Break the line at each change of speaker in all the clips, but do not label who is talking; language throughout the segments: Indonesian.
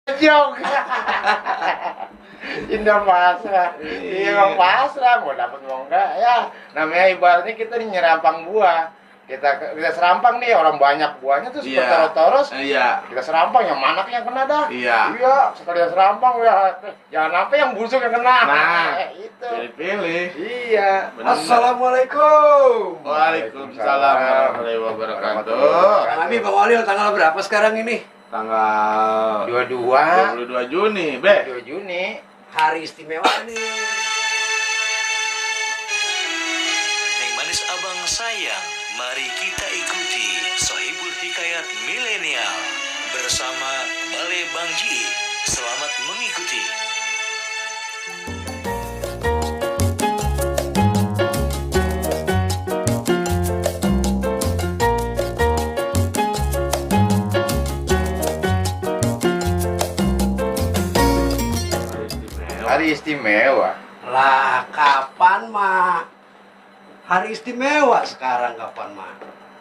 Jok. Indah pasrah. Iya emang pasrah, mau dapat mau enggak ya. Namanya ibaratnya kita nih nyerampang buah. Kita serampang nih, orang banyak buahnya tuh seperti toros.
Iya.
Kita serampang yang manaknya yang kena dah.
Iya.
Iya, sekalian serampang ya. Jangan sampai yang busuk yang kena.
Nah,
itu.
pilih.
Iya.
Benar.
Assalamualaikum.
Waalaikumsalam warahmatullahi wabarakatuh.
Bang Abi, Bang Walil, tanggal berapa sekarang ini?
Tanggal 22 Juni, Be.
2 Juni.
Hari istimewa nih.
Neng manis abang sayang, mari kita ikuti Sohibul Hikayat Milenial bersama Balai Bang Ji. Selamat mengikuti.
Hari istimewa.
Lah, kapan mah? Hari istimewa sekarang kapan mah?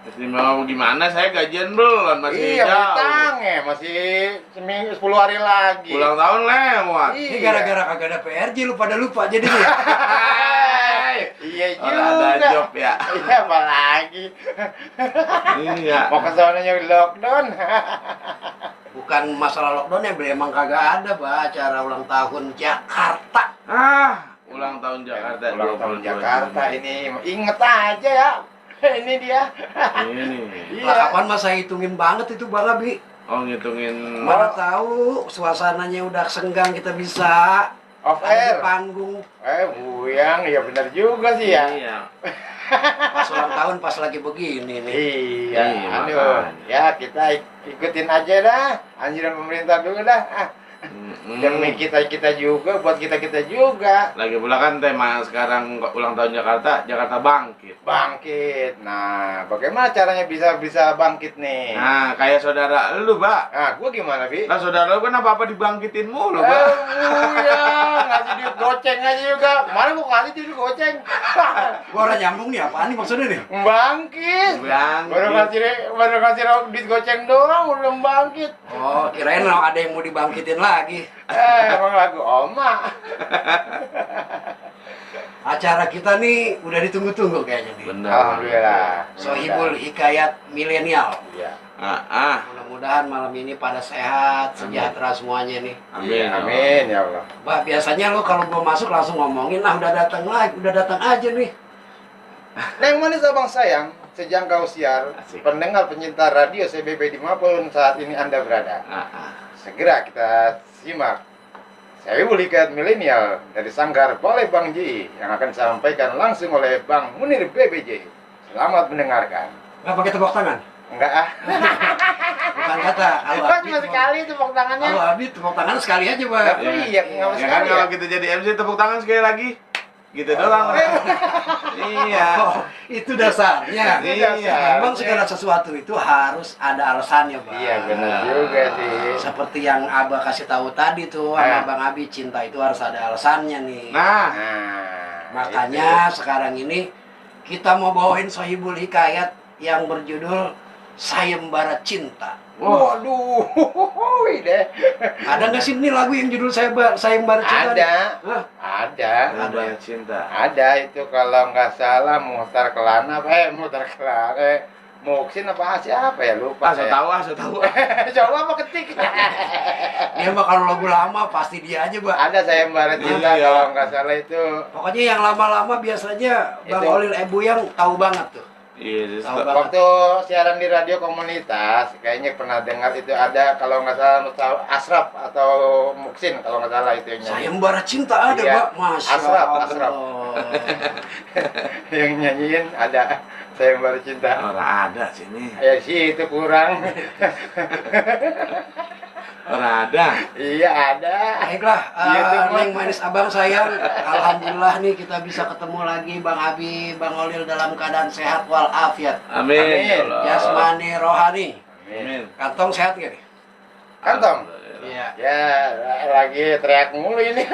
Istimewa gimana? Saya gajian belum, masih
Iya,
jauh.
utang ya, masih seminggu 10 hari lagi.
Ulang tahun lewat.
Ini gara-gara kagak ada PRJ lu pada lupa jadinya.
Iya
Orang
juga.
ada job ya.
Iya, apalagi.
Iya.
Mau ke zonanya lockdown.
Bukan masalah lockdown ya, Bre. Emang kagak ada, Bah, acara ulang tahun Jakarta.
Ulang tahun Jakarta.
Ulang tahun
22
Jakarta
Juni.
ini. Inget aja ya. Ini dia.
Ini.
Lah, kapan mah saya hitungin banget itu, Bang Abi.
Oh, ngitungin.
Mana tahu suasananya udah senggang kita bisa
Off
ada di
air.
panggung.
Buyang, ya benar juga sih ya.
Iya.
Pas ulang tahun pas lagi begini nih.
Iya,
Iya,
aduh.
makanya.
Ya kita ikutin aja dah. Anjuran pemerintah dulu dah. Demi kita juga, buat kita juga.
Lagi pula kan tema sekarang ulang tahun Jakarta, Jakarta bangkit.
Bangkit. Nah, bagaimana caranya bisa bangkit nih?
Nah, kayak saudara lu, Pak.
Nah, gua gimana, Bi?
Nah, saudara lu kan apa-apa dibangkitin mulu, Pak.
Iya, ngasih duit goceng aja juga. Kemarin gua ngasih duit goceng.
Gua orang nyambung nih, apaan nih maksudnya nih?
Bangkit. Baru ngasih duit goceng doang udah bangkit.
Oh, kirain ada yang mau dibangkitin lagi.
Emang lagu Oma.
Acara kita nih udah ditunggu-tunggu kayaknya nih.
Benar.
Alhamdulillah.
Sohibul Hikayat Milenial.
Iya.
Mudah-mudahan malam ini pada sehat, sejahtera semuanya nih.
Amin.
Amin ya Allah.
Bah, biasanya lo kalau gua masuk langsung ngomongin, udah datang lagi, udah datang aja nih.
Neng manis abang sayang, sejangkau siar,
Asik.
pendengar pencinta radio CBB dimanapun saat ini Anda berada. Segera kita simak Sohibul Hikayat Milenial dari Sanggar Balai Bang Ji yang akan disampaikan langsung oleh Bang Munir BBJ. Selamat mendengarkan.
Nggak pakai tepuk tangan?
Enggak ah.
Bukan kata.
Kok cuma sekali tepuk tangannya?
Kalau Abi tepuk tangan sekali aja, Bah.
Tapi iya, nggak
Ya kan
sekali
kalau
ya.
kita jadi MC tepuk tangan sekali lagi. Gitu doang. Iya.
Oh, itu dasarnya.
Iya.
Memang segala sesuatu itu harus ada alasannya, Bang.
Iya benar juga sih.
Seperti yang Abah kasih tahu tadi tuh sama Bang Abi, cinta itu harus ada alasannya nih.
Nah,
Makanya sekarang ini kita mau bawain Sohibul Hikayat yang berjudul Sayembara Cinta.
Waduh, deh.
Ada nggak sih ini lagu yang judul Sayembara Cinta?
Ada,
Hah?
ada,
banyak cinta.
ada itu kalau nggak salah Muhtar Kelana, Muksin apa siapa ya lupa
Saya
saya.
tahu.
Coba apa ketik?
Dia mah kalau lagu lama pasti dia aja, Bang.
Ada sayembara cinta
Iya.
kalau nggak salah itu.
Pokoknya yang lama-lama biasanya Bang
Itu.
Olil Ebu yang tahu banget tuh.
Iya,
Tahu banget.
Waktu siaran di radio komunitas, kayaknya pernah dengar itu ada kalau nggak salah Asraf atau Muksin kalau nggak salah itu yang nyanyi.
Sayembara Cinta ada,
Iya.
Pak. Masya
Asraf,
Allah.
Asraf. Yang nyanyiin ada sayembara cinta.
Orang ada sini.
Ya sih itu kurang.
Orang ada.
Iya ada.
Baiklah,
Iya, tuh, Bang.
Neng manis abang sayang. Alhamdulillah nih kita bisa ketemu lagi Bang Abi, Bang Olil dalam keadaan sehat walafiat.
Amin.
Amin.
Ya Allah.
Jasmani rohani.
Amin.
Kantong sehat gak nih?
Kantong.
Iya.
Ya lagi teriak mulu ini.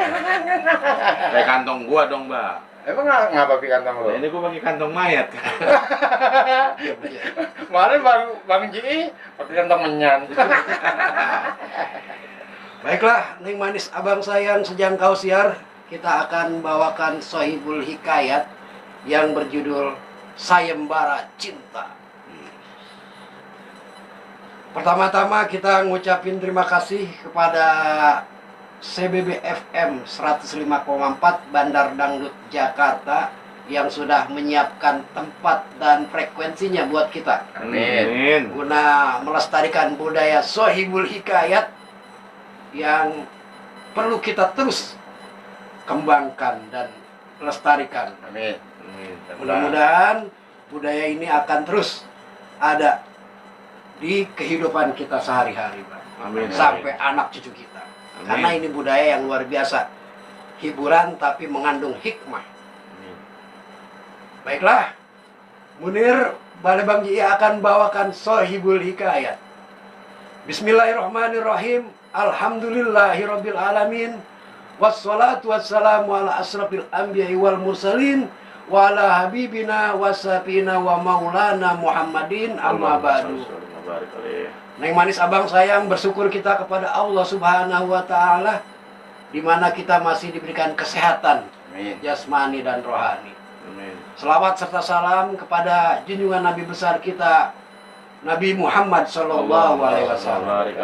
Kayak kantong gua dong, Mbak.
Emang nggak pakai kantong
Nah,
lu?
ini gua pakai kantong mayat.
Kemarin bang Ji pakai kantong menyan.
Baiklah, Neng Manis Abang Sayang sejangkau siar, kita akan bawakan Sohibul Hikayat yang berjudul Sayembara Cinta. Pertama-tama kita ngucapin terima kasih kepada CBB FM 105,4 Bandar Dangdut Jakarta yang sudah menyiapkan tempat dan frekuensinya buat kita.
Amin.
Guna melestarikan budaya Sohibul Hikayat yang perlu kita terus kembangkan dan lestarikan.
Amin.
Mudah-mudahan budaya ini akan terus ada di kehidupan kita sehari-hari, Pak.
Amin.
Sampai anak cucu kita.
Amin.
Karena ini budaya yang luar biasa. Hiburan tapi mengandung hikmah.
Amin.
Baiklah, Munir Bale Bang Ji akan bawakan Sohibul Hikayat. Bismillahirrahmanirrahim. Alhamdulillahirabbil alamin. Wassalatu wassalamu ala asrafil anbiya'i wal mursalin wa ala habibina wa safina wa maulana Muhammadin amma ba'du. Neng Manis Abang Sayang, bersyukur kita kepada Allah Subhanahu wa taala di mana kita masih diberikan kesehatan
Amin.
jasmani dan rohani.
Amin.
Selawat serta salam kepada junjungan Nabi besar kita Nabi Muhammad Sallallahu Alaihi Wasallam.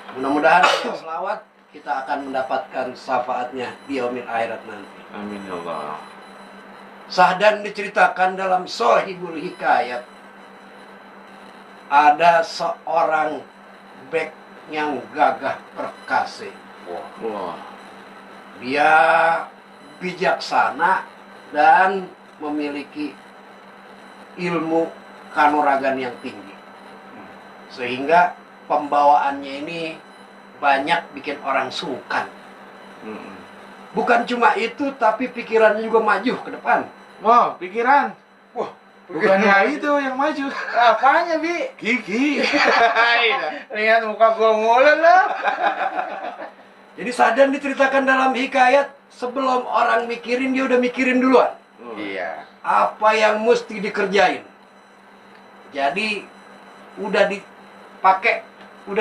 Mudah-mudahan dengan selawat kita akan mendapatkan syafaatnya di yaumil akhirat nanti.
Amin ya Allah.
Sahdan diceritakan dalam Sohibul Hikayat, ada seorang bek yang gagah perkasa.
Wah.
Dia bijaksana dan memiliki ilmu kanuragan yang tinggi, sehingga pembawaannya ini banyak bikin orang sungkan. Bukan cuma itu, tapi pikirannya juga maju ke depan.
Wah, pikiran.
Wah,
Bukannya itu yang maju.
apanya, Bi?
Gigi.
Lihat muka gua mulu lah.
Jadi Sahdan diceritakan dalam hikayat, sebelum orang mikirin, dia udah mikirin duluan
Iya.
apa yang mesti dikerjain. Jadi udah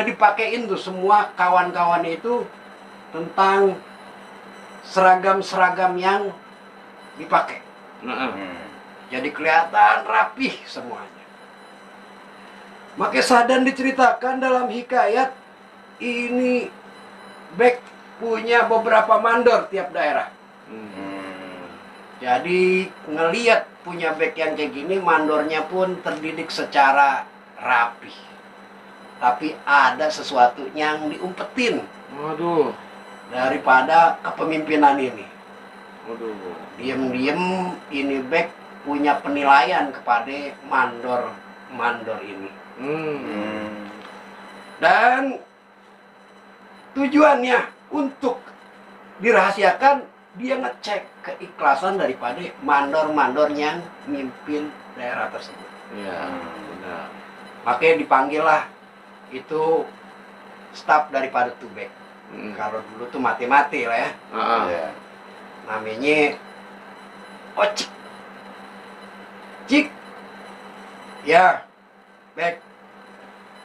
dipakein tuh semua kawan-kawannya itu tentang seragam-seragam yang dipakai. Jadi kelihatan rapih semuanya. Maka Sahdan diceritakan dalam hikayat ini, bek punya beberapa mandor tiap daerah. Jadi ngeliat punya bek yang kayak gini, mandornya pun terdidik secara rapi. Tapi ada sesuatu yang diumpetin
Waduh.
daripada kepemimpinan ini.
Waduh.
Diem-diem ini bek punya penilaian kepada mandor ini. Dan tujuannya untuk dirahasiakan, dia ngecek keikhlasan daripada mandor-mandor yang mimpin daerah tersebut.
Iya, benar.
Makanya dipanggillah itu staf daripada tubek. Kalau dulu tuh mati-mati lah ya.
Iya.
Namanya Ocik. Cik. Ya, Bek.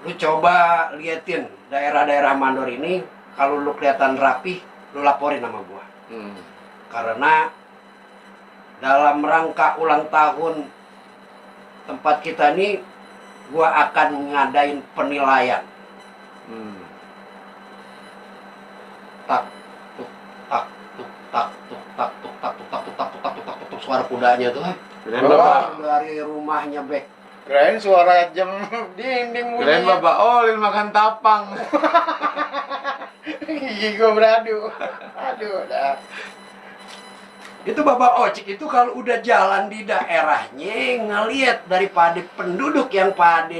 Lu coba liatin daerah-daerah mandor ini, kalau lu kelihatan rapi, lu laporin sama gua. Karena dalam rangka ulang tahun tempat kita ini, gua akan ngadain penilaian. Tak tuk tak tuk tak tuk tak tuk tak tuk tak tuk tak tuk tak tuk tak tuk, suara kudanya tuh.
Keren Bapak.
Dari rumahnya Bek.
Kirain suara jam dinding bunyi.
Keren Bapak Olin makan tapang.
Gigi gua beradu. Aduh, dah.
Itu Bapak Ocik itu kalau udah jalan di daerahnya, ngelihat daripada penduduk yang pada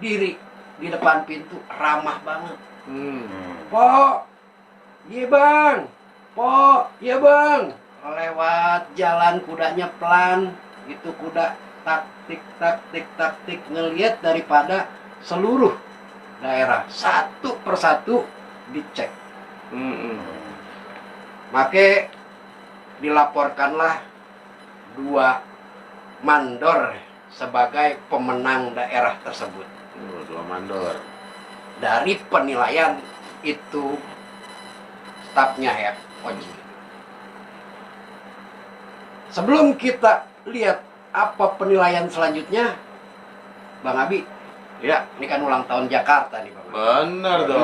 diri di depan pintu, ramah banget. Pok, iya bang. Pok, iya bang. Lewat jalan kudanya pelan, itu kuda taktik taktik taktik ngelihat daripada seluruh daerah satu persatu dicek. Maka dilaporkanlah 2 mandor sebagai pemenang daerah tersebut.
2 mandor.
Dari penilaian itu stafnya ya, Oji. Sebelum kita lihat apa penilaian selanjutnya, Bang Abi,
Ya,
ini kan ulang tahun Jakarta nih Bang Abi.
bener dong.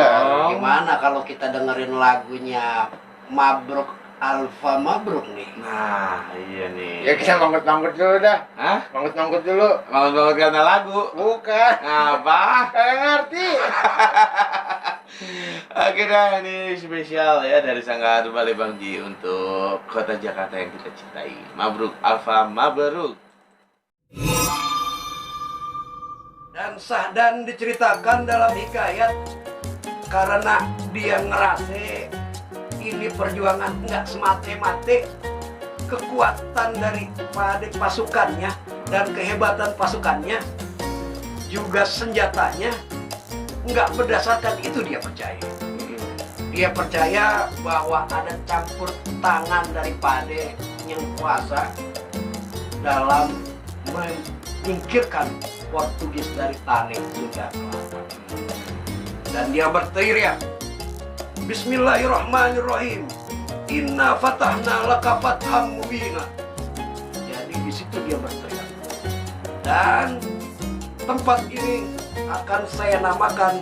Gimana kalau kita dengerin lagunya Mabruk Alfa Mabruk nih?
Nah, iya nih.
Ya kita manggut-manggut dulu dah.
Hah?
Manggut-manggut dulu.
Bangun-bangun karena lagu.
Bukan.
Apa?
Kagak ngerti.
Oke dah, ini spesial ya dari Sanggar Balai Bangji untuk kota Jakarta yang kita cintai. Mabruk Alfa Mabruk.
Dan sah dan diceritakan dalam hikayat karena dia ngerasa ini perjuangan nggak semate-mate kekuatan daripada pasukannya dan kehebatan pasukannya juga senjatanya nggak berdasarkan itu dia percaya. Dia percaya bahwa ada campur tangan daripada yang kuasa dalam menyingkirkan Portugis dari tanah Sunda. Dan dia berteriak, Bismillahirrahmanirrahim. Inna fatahna laka fatham mubina. Jadi di situ dia berteriak. Dan tempat ini akan saya namakan